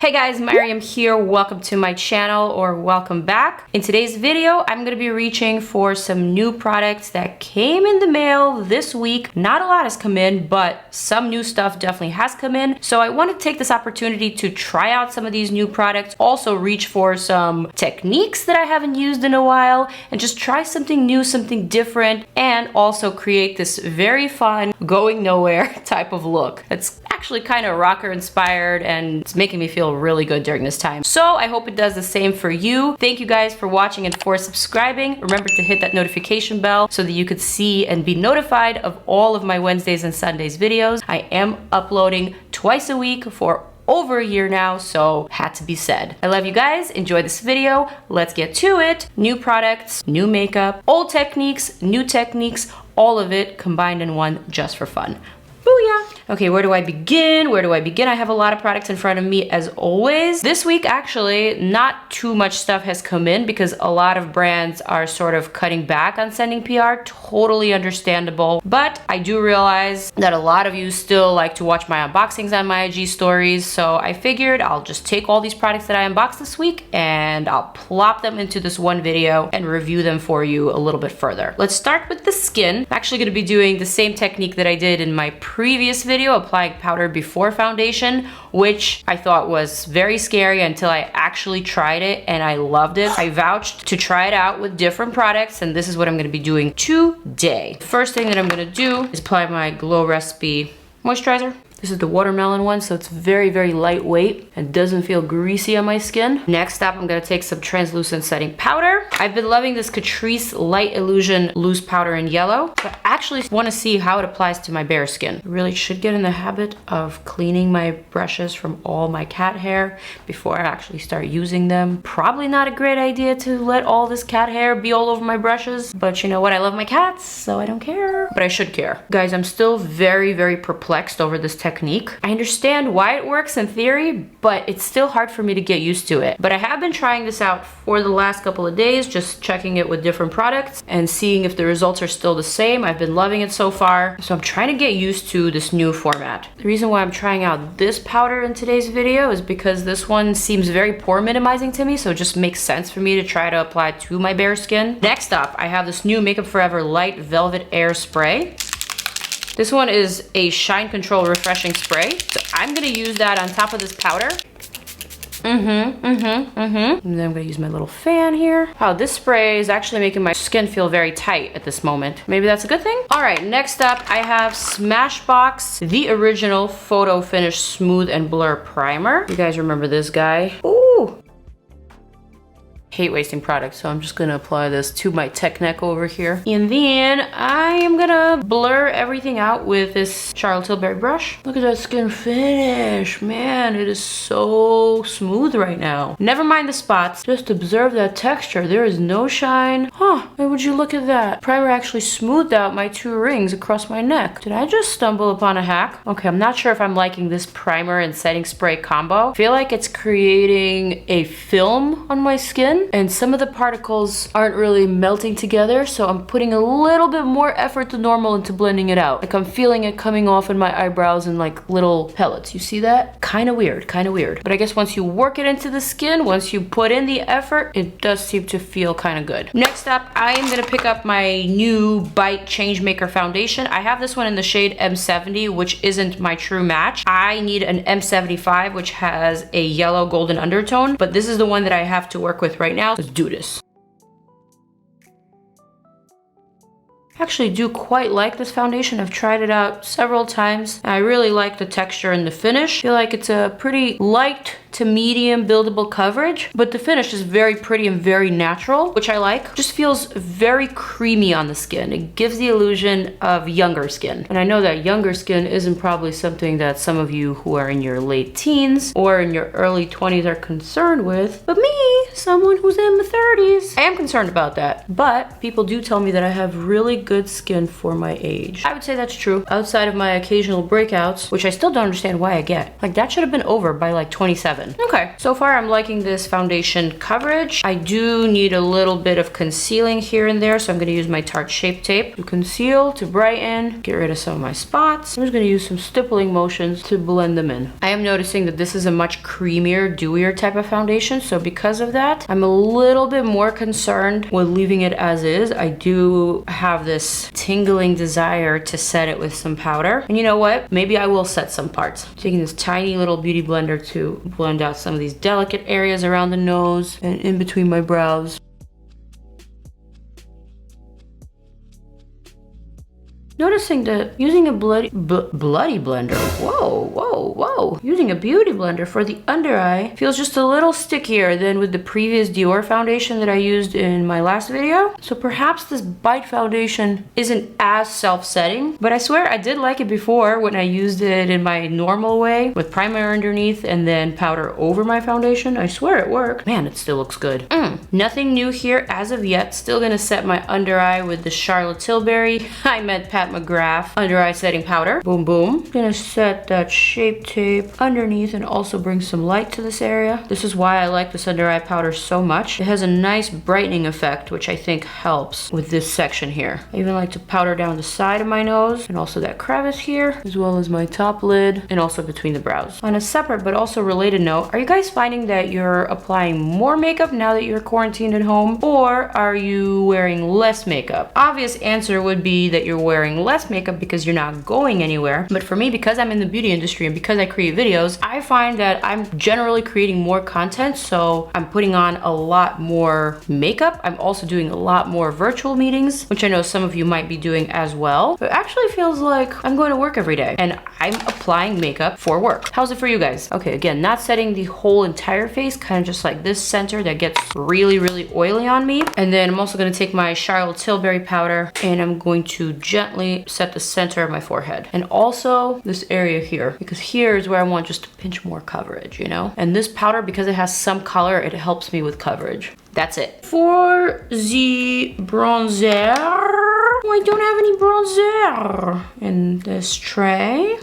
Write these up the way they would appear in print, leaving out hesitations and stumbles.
Hey guys, Maryam here. Welcome to my channel, or welcome back. In today's video, I'm going to be reaching for some new products that came in the mail this week. Not a lot has come in, but some new stuff definitely has come in. So I want to take this opportunity to try out some of these new products, also reach for some techniques that I haven't used in a while, and just try something new, something different, and also create this very fun, going nowhere type of look. It's actually kind of rocker inspired, and it's making me feel really good during this time. So I hope it does the same for you. Thank you guys for watching and for subscribing. Remember to hit that notification bell so that you could see and be notified of all of my Wednesdays and Sundays videos. I am uploading twice a week for over a year now, so had to be said. I love you guys. Enjoy this video. Let's get to it. New products, new makeup, old techniques, new techniques, all of it combined in one just for fun. Booyah! Okay, where do I begin? Where do I begin? I have a lot of products in front of me as always. This week, actually, not too much stuff has come in because a lot of brands are sort of cutting back on sending PR. Totally understandable. But I do realize that a lot of you still like to watch my unboxings on my IG stories. So I figured I'll just take all these products that I unboxed this week and I'll plop them into this one video and review them for you a little bit further. Let's start with the skin. I'm actually going to be doing the same technique that I did in my previous video, applying powder before foundation, which I thought was very scary until I actually tried it and I loved it. I vouched to try it out with different products, and this is what I'm going to be doing today. First thing that I'm going to do is apply my Glow Recipe moisturizer. This is the watermelon one, so it's very, very lightweight and doesn't feel greasy on my skin. Next up, I'm gonna take some translucent setting powder. I've been loving this CATRICE Light Illusion Loose Powder in yellow, but I actually wanna see how it applies to my bare skin. I really should get in the habit of cleaning my brushes from all my cat hair before I actually start using them. Probably not a great idea to let all this cat hair be all over my brushes, but you know what? I love my cats, so I don't care. But I should care. Guys, I'm still very, very perplexed over this technique. I understand why it works in theory, but it's still hard for me to get used to it. But I have been trying this out for the last couple of days, just checking it with different products and seeing if the results are still the same. I've been loving it so far, so I'm trying to get used to this new format. The reason why I'm trying out this powder in today's video is because this one seems very pore minimizing to me, so it just makes sense for me to try to apply to my bare skin. Next up, I have this new Makeup Forever Light Velvet Air Spray. This one is a shine control refreshing spray. So I'm gonna use that on top of this powder. And then I'm gonna use my little fan here. Wow, this spray is actually making my skin feel very tight at this moment. Maybe that's a good thing? All right, next up I have SMASHBOX, the original Photo Finish Smooth and Blur Primer. You guys remember this guy? Ooh. Hate wasting products, so I'm just gonna apply this to my tech neck over here. And then I am gonna blur everything out with this Charlotte Tilbury brush. Look at that skin finish. Man, it is so smooth right now. Never mind the spots, just observe that texture. There is no shine. Huh, why would you look at that? Primer actually smoothed out my two rings across my neck. Did I just stumble upon a hack? Okay, I'm not sure if I'm liking this primer and setting spray combo. I feel like it's creating a film on my skin, and some of the particles aren't really melting together, so I'm putting a little bit more effort than normal into blending it out. Like I'm feeling it coming off in my eyebrows in like little pellets. You see that? Kind of weird, kind of weird. But I guess once you work it into the skin, once you put in the effort, it does seem to feel kind of good. Next up, I am gonna pick up my new Bite Changemaker Foundation. I have this one in the shade M70, which isn't my true match. I need an M75, which has a yellow golden undertone, but this is the one that I have to work with right now. Let's do this. I actually do quite like this foundation. I've tried it out several times. I really like the texture and the finish. I feel like it's a pretty light to medium buildable coverage, but the finish is very pretty and very natural, which I like. Just feels very creamy on the skin. It gives the illusion of younger skin. And I know that younger skin isn't probably something that some of you who are in your late teens or in your early 20s are concerned with, but me, someone who's in my 30s, I am concerned about that. But people do tell me that I have really good skin for my age. I would say that's true. Outside of my occasional breakouts, which I still don't understand why I get. Like that should have been over by like 27. 7. Okay, so far I'm liking this foundation coverage. I do need a little bit of concealing here and there, so I'm gonna use my Tarte Shape Tape to conceal, to brighten, get rid of some of my spots. I'm just gonna use some stippling motions to blend them in. I am noticing that this is a much creamier, dewier type of foundation, so because of that, I'm a little bit more concerned with leaving it as is. I do have this tingling desire to set it with some powder. And you know what? Maybe I will set some parts. Taking this tiny little beauty blender to blend out some of these delicate areas around the nose and in between my brows. Noticing that using a bloody blender, whoa, using a beauty blender for the under eye feels just a little stickier than with the previous Dior foundation that I used in my last video. So perhaps this Bite foundation isn't as self-setting, but I swear I did like it before when I used it in my normal way with primer underneath and then powder over my foundation. I swear it worked. Man, it still looks good. Nothing new here as of yet. Still gonna set my under eye with the Charlotte Tilbury. I meant Pat McGrath under eye setting powder. Boom, boom. Gonna set that Shape Tape underneath and also bring some light to this area. This is why I like this under eye powder so much. It has a nice brightening effect, which I think helps with this section here. I even like to powder down the side of my nose and also that crevice here, as well as my top lid and also between the brows. On a separate but also related note, are you guys finding that you're applying more makeup now that you're quarantined at home, or are you wearing less makeup? Obvious answer would be that you're wearing less makeup because you're not going anywhere. But for me, because I'm in the beauty industry and because I create videos, I find that I'm generally creating more content, so I'm putting on a lot more makeup. I'm also doing a lot more virtual meetings, which I know some of you might be doing as well. It actually feels like I'm going to work every day and I'm applying makeup for work. How's it for you guys? Okay, again, not setting the whole entire face, kind of just like this center that gets really, really oily on me. And then I'm also going to take my Charlotte Tilbury powder and I'm going to gently set the center of my forehead and also this area here, because here is where I want just a pinch more coverage, you know? And this powder, because it has some color, it helps me with coverage. That's it. For the bronzer, I don't have any bronzer in this tray.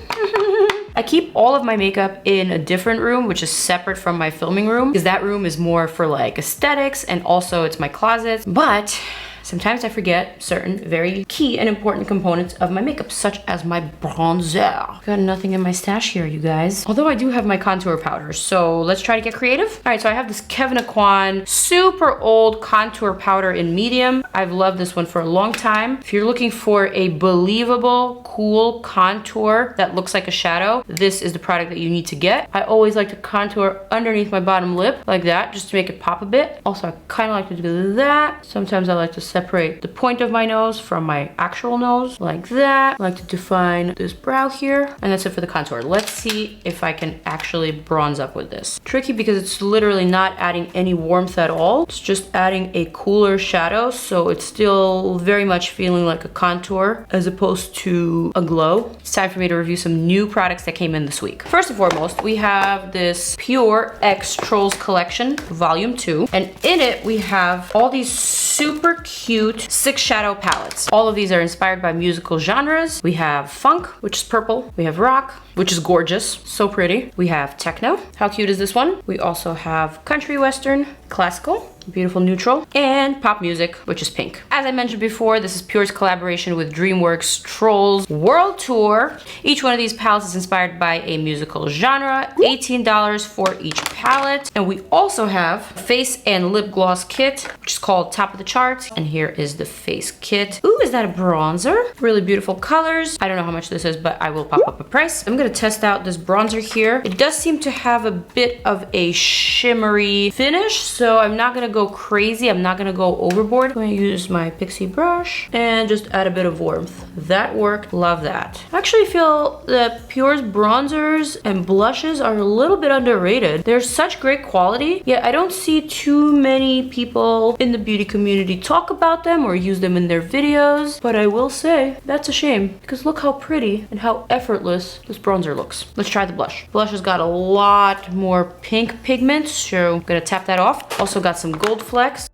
I keep all of my makeup in a different room, which is separate from my filming room, because that room is more for like aesthetics and also it's my closet. But sometimes I forget certain very key and important components of my makeup, such as my bronzer. Got nothing in my stash here, you guys. Although I do have my contour powder, so let's try to get creative. All right, so I have this KEVYN super old contour powder in medium. I've loved this one for a long time. If you're looking for a believable, cool contour that looks like a shadow, this is the product that you need to get. I always like to contour underneath my bottom lip like that, just to make it pop a bit. Also, I kind of like to do that. Sometimes I like to separate the point of my nose from my actual nose like that. I like to define this brow here, and that's it for the contour. Let's see if I can actually bronze up with this. Tricky because it's literally not adding any warmth at all. It's just adding a cooler shadow, so it's still very much feeling like a contour as opposed to a glow. It's time for me to review some new products that came in this week. First and foremost, we have this Pure X Trolls Collection Volume 2, and in it we have all these super cute 6 shadow palettes. All of these are inspired by musical genres. We have funk, which is purple. We have rock, which is gorgeous, so pretty. We have techno. How cute is this one? We also have country western, classical, beautiful neutral, and pop music, which is pink. As I mentioned before, this is Pure's collaboration with DreamWorks Trolls World Tour. Each one of these palettes is inspired by a musical genre, $18 for each palette. And we also have a face and lip gloss kit, which is called Top of the Charts. And here is the face kit. Ooh, is that a bronzer? Really beautiful colors. I don't know how much this is, but I will pop up a price. I'm gonna test out this bronzer here. It does seem to have a bit of a shimmery finish, so I'm not gonna go crazy. I'm not gonna go overboard. I'm gonna use my PIXI brush and just add a bit of warmth. That worked. Love that. I actually feel that Pure's bronzers and blushes are a little bit underrated. They're such great quality, yet I don't see too many people in the beauty community talk about them or use them in their videos. But I will say that's a shame, because look how pretty and how effortless this bronzer looks. Let's try the blush. Blush has got a lot more pink pigment, so I'm gonna tap that off. Also got some gold flecks.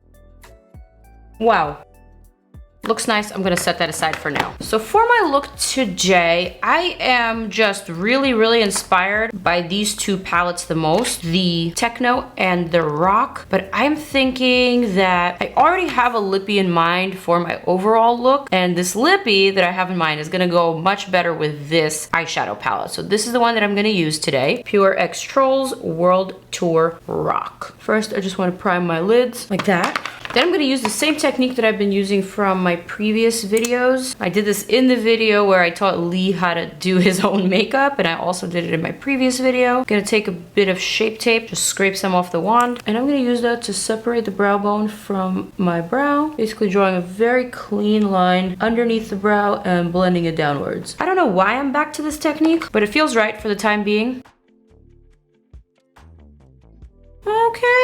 Wow. Looks nice. I'm gonna set that aside for now. So for my look today, I am just really inspired by these two palettes the most, the Techno and the Rock. But I'm thinking that I already have a lippy in mind for my overall look, and this lippy that I have in mind is gonna go much better with this eyeshadow palette. So this is the one that I'm gonna use today, Pure X Trolls World Tour Rock. First, I just wanna prime my lids like that. Then I'm gonna use the same technique that I've been using from my previous videos. I did this in the video where I taught Lee how to do his own makeup, and I also did it in my previous video. I'm gonna take a bit of Shape Tape, just scrape some off the wand, and I'm gonna use that to separate the brow bone from my brow, basically drawing a very clean line underneath the brow and blending it downwards. I don't know why I'm back to this technique, but it feels right for the time being.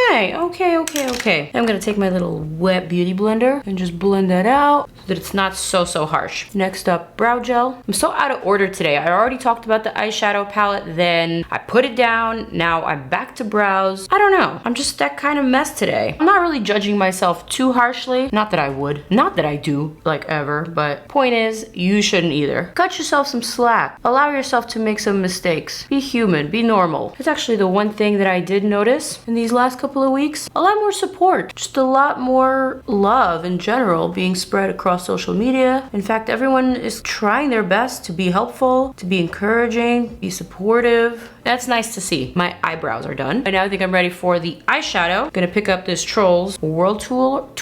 Okay. I'm gonna take my little wet beauty blender and just blend that out so that it's not so harsh. Next up, brow gel. I'm so out of order today. I already talked about the eyeshadow palette, then I put it down, now I'm back to brows. I don't know, I'm just that kind of mess today. I'm not really judging myself too harshly. Not that I would, not that I do, like ever, but point is, you shouldn't either. Cut yourself some slack. Allow yourself to make some mistakes. Be human, be normal. It's actually the one thing that I did notice in these last couple of weeks. A lot more support, just a lot more love in general being spread across social media. In fact, everyone is trying their best to be helpful, to be encouraging, be supportive. That's nice to see. My eyebrows are done. And now I think I'm ready for the eyeshadow. I'm gonna pick up this Trolls World Tool,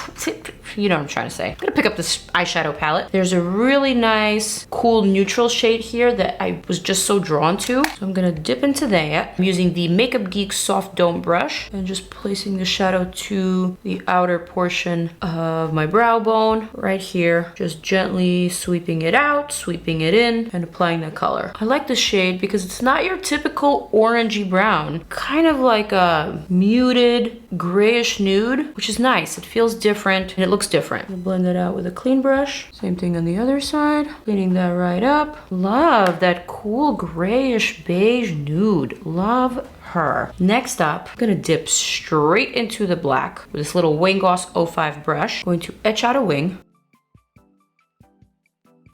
you know what I'm trying to say. I'm gonna pick up this eyeshadow palette. There's a really nice, cool neutral shade here that I was just so drawn to. So I'm gonna dip into that. I'm using the Makeup Geek Soft Dome brush and just placing the shadow to the outer portion of my brow bone right here. Just gently sweeping it out, sweeping it in, and applying that color. I like the shade because it's not your typical orangey brown, kind of like a muted grayish nude, which is nice. It feels different and it looks different. I'll blend it out with a clean brush. Same thing on the other side, cleaning that right up. Love that cool grayish beige nude. Love her. Next up, I'm gonna dip straight into the black with this little Wayne Goss 05 brush. Going to etch out a wing.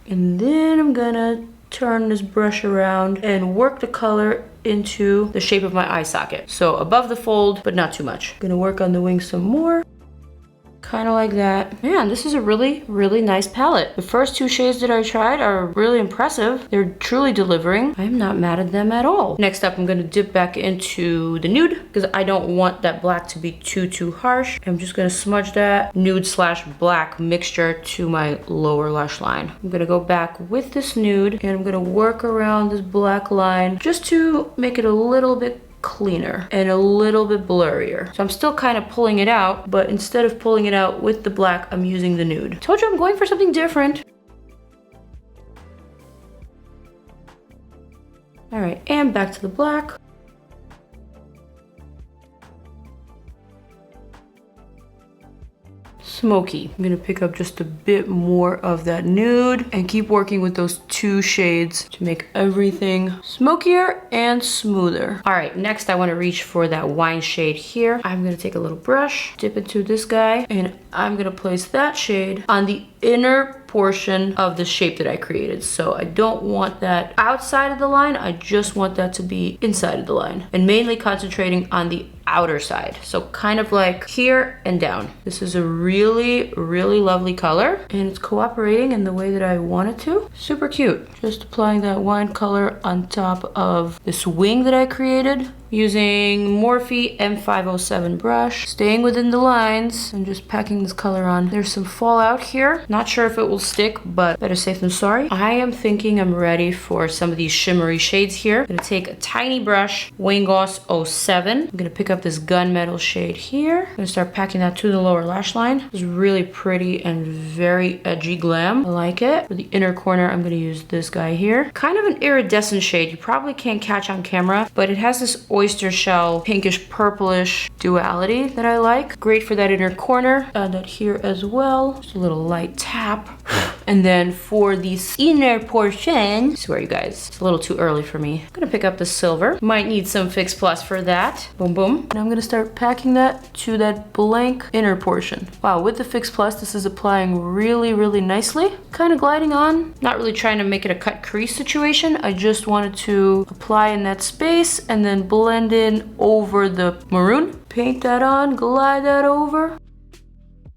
And then I'm gonna turn this brush around and work the color into the shape of my eye socket. So above the fold, but not too much. Gonna work on the wing some more. Kind of like that. Man, this is a really nice palette. The first two shades that I tried are really impressive. They're truly delivering. I'm not mad at them at all. Next up, I'm gonna dip back into the nude because I don't want that black to be too harsh. I'm just gonna smudge that nude slash black mixture to my lower lash line. I'm gonna go back with this nude and I'm gonna work around this black line just to make it a little bit cleaner and a little bit blurrier. So I'm still kind of pulling it out, but instead of pulling it out with the black, I'm using the nude. Told you I'm going for something different. All right, and back to the black. Smoky. I'm gonna pick up just a bit more of that nude and keep working with those two shades to make everything smokier and smoother. All right, next I wanna reach for that wine shade here. I'm gonna take a little brush, dip into this guy, and I'm gonna place that shade on the inner portion of the shape that I created. So I don't want that outside of the line, I just want that to be inside of the line, and mainly concentrating on the outer side. So kind of like here and down. This is a really lovely color, and it's cooperating in the way that I want it to. Super cute. Just applying that wine color on top of this wing that I created using Morphe M507 brush, staying within the lines and just packing this color on. There's some fallout here. Not sure if it will stick, but better safe than sorry. I am thinking I'm ready for some of these shimmery shades here. I'm gonna take a tiny brush, Wayne Goss 07. I'm gonna pick up this gunmetal shade here. I'm gonna start packing that to the lower lash line. It's really pretty and very edgy glam. I like it. For the inner corner, I'm gonna use this guy here. Kind of an iridescent shade. You probably can't catch on camera, but it has this oyster shell pinkish purplish duality that I like. Great for that inner corner. Add that here as well. Just a little light tap. And then for the inner portion, I swear you guys, it's a little too early for me. I'm gonna pick up the silver. Might need some Fix Plus for that. Boom, boom. And I'm gonna start packing that to that blank inner portion. Wow, with the Fix Plus, this is applying really, really nicely. Kind of gliding on. Not really trying to make it a cut crease situation. I just wanted to apply in that space and then blend in over the maroon. Paint that on, glide that over.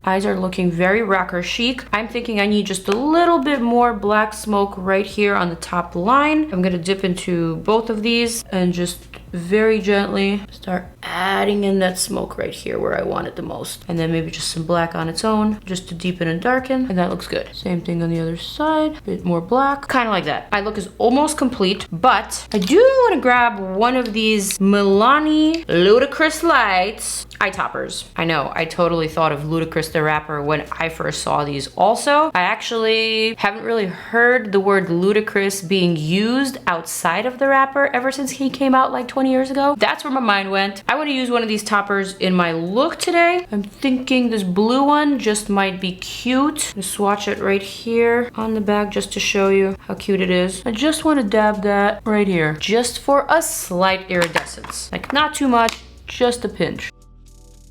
Eyes are looking very rocker chic. I'm thinking I need just a little bit more black smoke right here on the top line. I'm gonna dip into both of these and just very gently start adding in that smoke right here where I want it the most. And then maybe just some black on its own just to deepen and darken. And that looks good. Same thing on the other side, a bit more black. Kind of like that. Eye look is almost complete, but I do want to grab one of these Milani Ludicrous Lights eye toppers. I know, I totally thought of Ludacris the rapper when I first saw these also. I actually haven't really heard the word Ludacris being used outside of the rapper ever since he came out like 20 years ago. That's where my mind went. I want to use one of these toppers in my look today. I'm thinking this blue one just might be cute. Just swatch it right here on the back just to show you how cute it is. I just want to dab that right here just for a slight iridescence. Like not too much, just a pinch.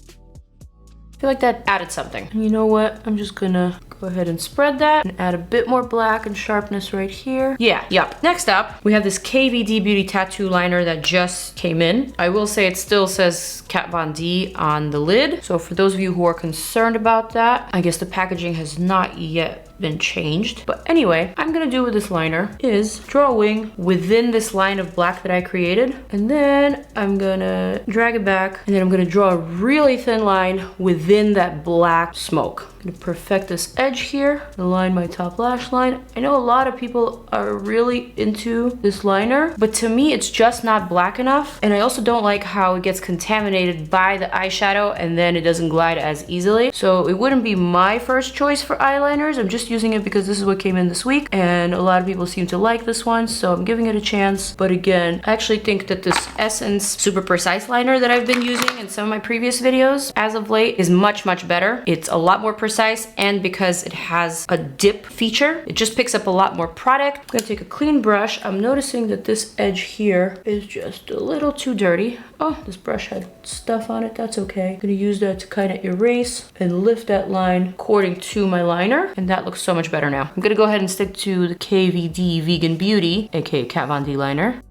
I feel like that added something. And you know what? I'm just gonna go ahead and spread that and add a bit more black and sharpness right here. Yeah, yep. Next up, we have this KVD Beauty Tattoo Liner that just came in. I will say it still says Kat Von D on the lid. So for those of you who are concerned about that, I guess the packaging has not yet been changed. But anyway, I'm gonna do with this liner is draw a wing within this line of black that I created. And then I'm gonna drag it back and then I'm gonna draw a really thin line within that black smoke. I'm gonna perfect this edge here, align my top lash line. I know a lot of people are really into this liner, but to me it's just not black enough. And I also don't like how it gets contaminated by the eyeshadow and then it doesn't glide as easily. So it wouldn't be my first choice for eyeliners. I'm just using it because this is what came in this week and a lot of people seem to like this one, so I'm giving it a chance. But again, I actually think that this Essence Super Precise liner that I've been using in some of my previous videos as of late is much, much better. It's a lot more precise, and because it has a dip feature, it just picks up a lot more product. I'm gonna take a clean brush. I'm noticing that this edge here is just a little too dirty. Oh, this brush had stuff on it, that's okay. I'm gonna use that to kind of erase and lift that line according to my liner, and that looks so much better now. I'm gonna go ahead and stick to the KVD Vegan Beauty, aka Kat Von D liner.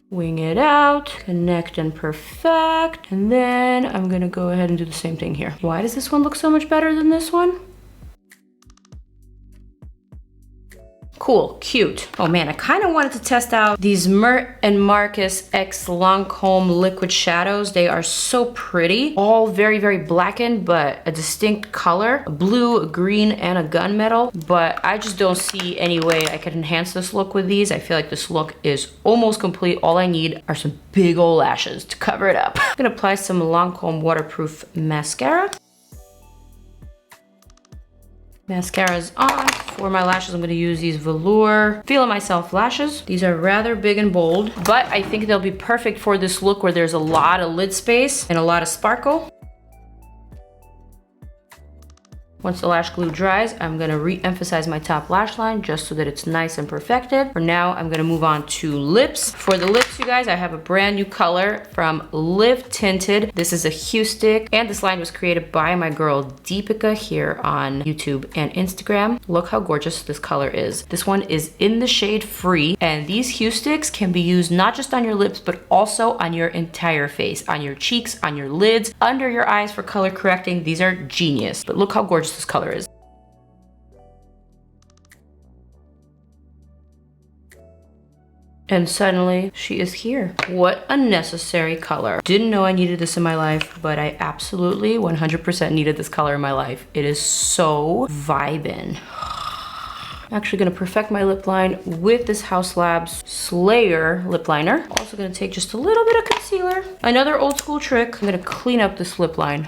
Wing it out, connect and perfect, and then I'm gonna go ahead and do the same thing here. Why does this one look so much better than this one? Cool, cute. Oh man, I kind of wanted to test out these Mert and Marcus X Lancome liquid shadows. They are so pretty. All very, very blackened, but a distinct color. A blue, a green, and a gunmetal. But I just don't see any way I could enhance this look with these. I feel like this look is almost complete. All I need are some big old lashes to cover it up. I'm gonna apply some Lancome waterproof mascara. Mascara is on. For my lashes, I'm gonna use these Velour Feel It Myself lashes. These are rather big and bold, but I think they'll be perfect for this look where there's a lot of lid space and a lot of sparkle. Once the lash glue dries, I'm gonna re-emphasize my top lash line just so that it's nice and perfected. For now, I'm gonna move on to lips. For the lips, you guys, I have a brand new color from Live Tinted. This is a hue stick, and this line was created by my girl Deepika here on YouTube and Instagram. Look how gorgeous this color is. This one is in the shade Free, and these hue sticks can be used not just on your lips, but also on your entire face, on your cheeks, on your lids, under your eyes for color correcting. These are genius, but look how gorgeous this color is. And suddenly she is here. What a necessary color. Didn't know I needed this in my life, but I absolutely 100% needed this color in my life. It is so vibin'. I'm actually gonna perfect my lip line with this Haus Labs Slayer lip liner. Also gonna take just a little bit of concealer. Another old school trick, I'm gonna clean up this lip line.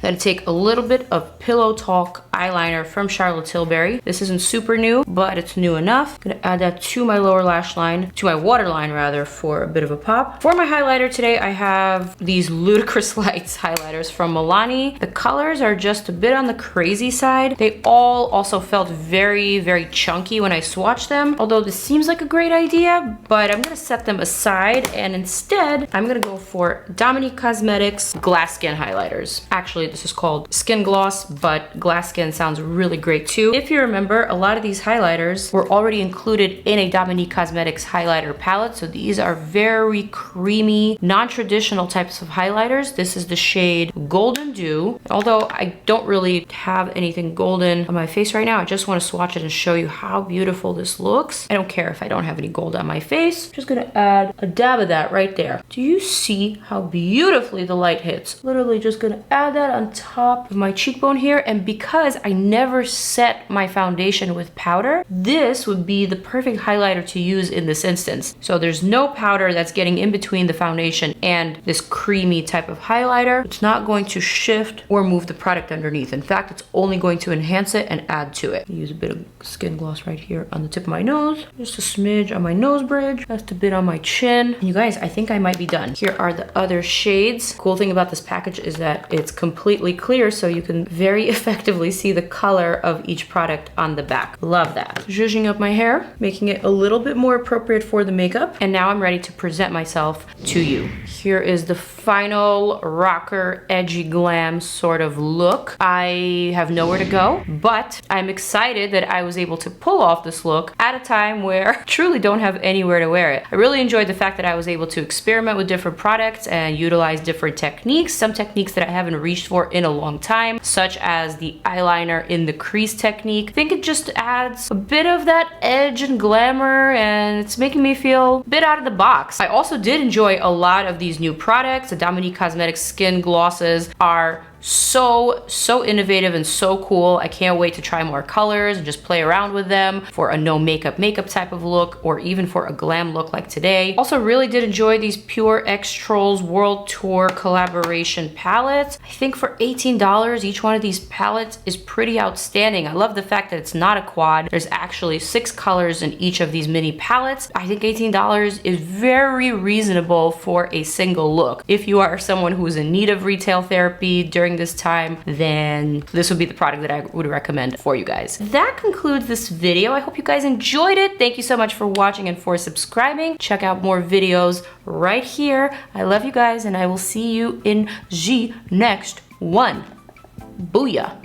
Then take a little bit of Pillow Talk eyeliner from Charlotte Tilbury. This isn't super new, but it's new enough. I'm gonna add that to my lower lash line, to my waterline rather, for a bit of a pop. For my highlighter today, I have these Ludicrous Lights highlighters from Milani. The colors are just a bit on the crazy side. They all also felt very, very chunky when I swatched them, although this seems like a great idea, but I'm gonna set them aside, and instead, I'm gonna go for Dominique Cosmetics Glass Skin highlighters. Actually, this is called Skin Gloss, but Glass Skin sounds really great too. If you remember, a lot of these highlighters were already included in a Dominique Cosmetics highlighter palette, so these are very creamy, non-traditional types of highlighters. This is the shade Golden Dew. Although I don't really have anything golden on my face right now, I just want to swatch it and show you how beautiful this looks. I don't care if I don't have any gold on my face. Just gonna add a dab of that right there. Do you see how beautifully the light hits? Literally just gonna add that on top of my cheekbone here, and because I never set my foundation with powder, this would be the perfect highlighter to use in this instance. So there's no powder that's getting in between the foundation and this creamy type of highlighter. It's not going to shift or move the product underneath. In fact, it's only going to enhance it and add to it. Use a bit of skin gloss right here on the tip of my nose, just a smidge on my nose bridge, just a bit on my chin. And you guys, I think I might be done. Here are the other shades. Cool thing about this package is that it's completely clear, so you can very effectively see the color of each product on the back. Love that. Zhuzhing up my hair, making it a little bit more appropriate for the makeup. And now I'm ready to present myself to you. Here is the final rocker, edgy glam sort of look. I have nowhere to go, but I'm excited that I was able to pull off this look at a time where I truly don't have anywhere to wear it. I really enjoyed the fact that I was able to experiment with different products and utilize different techniques, some techniques that I haven't reached for in a long time, such as the eyeliner in the crease technique. I think it just adds a bit of that edge and glamour, and it's making me feel a bit out of the box. I also did enjoy a lot of these new products. The Dominique Cosmetics skin glosses are so innovative and so cool. I can't wait to try more colors and just play around with them for a no makeup type of look, or even for a glam look like today. Also really did enjoy these Pure X Trolls World Tour collaboration palettes. I think for $18 each one of these palettes is pretty outstanding. I love the fact that it's not a quad. There's actually 6 colors in each of these mini palettes. I think $18 is very reasonable for a single look. If you are someone who is in need of retail therapy during this time, then this would be the product that I would recommend for you guys. That concludes this video. I hope you guys enjoyed it. Thank you so much for watching and for subscribing. Check out more videos right here. I love you guys, and I will see you in the next one. Booyah.